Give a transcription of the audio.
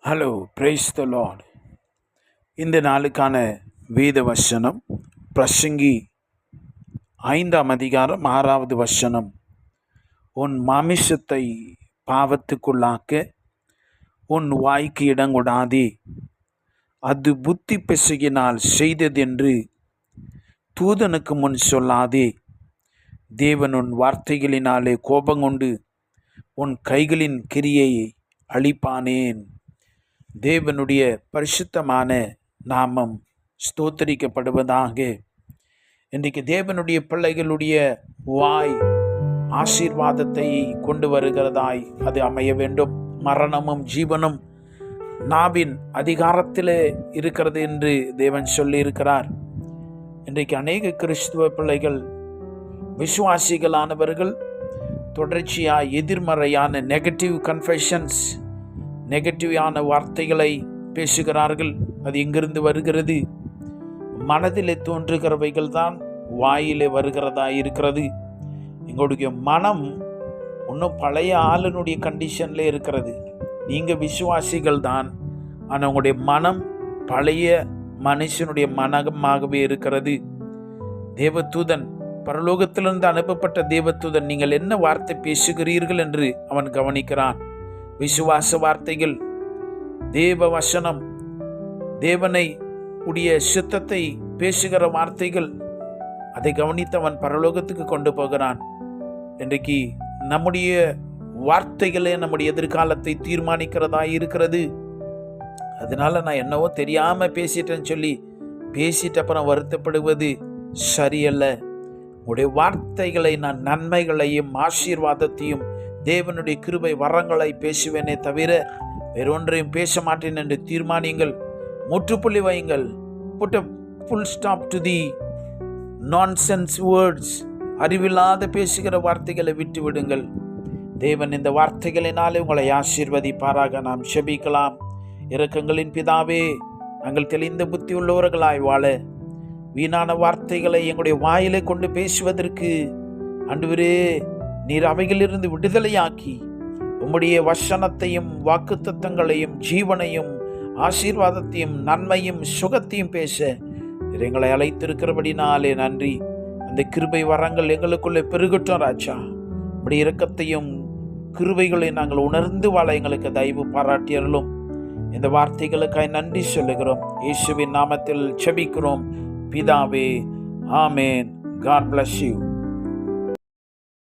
Hello, praise the Lord. இந்த நாளுக்கான வேத வசனம் பிரசங்கி 5ஆம் அதிகாரம் 6வது வசனம். உன் மாமிசத்தை பாவத்துக்குள்ளாக்க உன் வாய்க்கு இடங்கொடாதே, அது புத்தி பிசகினால் செய்ததென்று தூதனுக்கு முன் சொல்லாதே. தேவன் உன் வார்த்தைகளினாலே கோபங்கொண்டு உன் கைகளின் கிரியையை அழிப்பானேன். தேவனுடைய பரிசுத்தமான நாமம் ஸ்தோத்தரிக்கப்படுவதாக. இன்றைக்கு தேவனுடைய பிள்ளைகளுடைய வாய் ஆசீர்வாதத்தை கொண்டு வருகிறதாய் அது அமைய வேண்டும். மரணமும் ஜீவனும் நாவின் அதிகாரத்திலே இருக்கிறது என்று தேவன் சொல்லி இருக்கிறார். இன்றைக்கு அநேக கிறிஸ்துவ பிள்ளைகள், விசுவாசிகளானவர்கள் தொடர்ச்சியாய் எதிர்மறையான நெகட்டிவ் கன்ஃபெஷன்ஸ், நெகட்டிவான வார்த்தைகளை பேசுகிறார்கள். அது எங்கிருந்து வருகிறது? மனதிலே தோன்றுகிறவைகள் தான் வாயிலே வருகிறதா இருக்கிறது. எங்களுடைய மனம் இன்னும் பழைய ஆளுனுடைய கண்டிஷன்ல இருக்கிறது. நீங்க விசுவாசிகள் தான், ஆனால் உங்களுடைய மனம் பழைய மனுஷனுடைய மனமாகவே இருக்கிறது. தேவதூதன், பரலோகத்திலிருந்து அனுப்பப்பட்ட தேவதூதன், நீங்கள் என்ன வார்த்தை பேசுகிறீர்கள் என்று அவன் கவனிக்கிறான். விசுவாச வார்த்தைகள், தேவ வசனம், தேவனை உடைய சித்தத்தை பேசுகிற வார்த்தைகள், அதை கவனித்தவன் பரலோகத்துக்கு கொண்டு போகிறான். இன்றைக்கு நம்முடைய வார்த்தைகளே நம்முடைய எதிர்காலத்தை தீர்மானிக்கிறதா இருக்கிறது. அதனால நான் என்னவோ தெரியாம பேசிட்டேன்னு சொல்லி பேசிட்டு அப்புறம் வருத்தப்படுவது சரியல்ல. உடைய வார்த்தைகளை நான் நன்மைகளையும் ஆசீர்வாதத்தையும் தேவனுடைய கிருபை வரங்களை பேசுவேனே தவிர வேறொன்றையும் பேச மாட்டேன் என்று தீர்மானியுங்கள். முற்றுப்புள்ளி வையுங்கள். Put a full stop to the nonsense words. அறிவில்லாத பேசுகிற வார்த்தைகளை விட்டு விடுங்கள். தேவன் இந்த வார்த்தைகளினாலே உங்களை ஆசீர்வதிப்பாராக. நாம் செபிக்கலாம். இரக்கங்களின் பிதாவே, நாங்கள் தெளிந்த புத்தி உள்ளவர்களாய் வாழ, வீணான வார்த்தைகளை எங்களுடைய வாயிலை கொண்டு பேசுவதற்கு ஆண்டவரே நீர் அவைகளிலிருந்து விடுதலையாக்கி உம்முடைய வசனத்தையும் வாக்குத்தத்தங்களையும் ஜீவனையும் ஆசீர்வாதத்தையும் நன்மையும் சுகத்தையும் பேச எங்களை அழைத்திருக்கிறபடினாலே நன்றி. அந்த கிருபை வரங்கள் எங்களுக்குள்ளே பெருகட்டும் ராஜா. உம்முடைய இரக்கத்தையும் கிருபைகளை நாங்கள் உணர்ந்து வாழ எங்களுக்கு தயவு பாராட்டியறலும். இந்த வார்த்தைகளுக்காய் நன்றி சொல்லுகிறோம். இயேசுவின் நாமத்தில் செபிக்கிறோம் பிதாவே, ஆமேன். God bless you.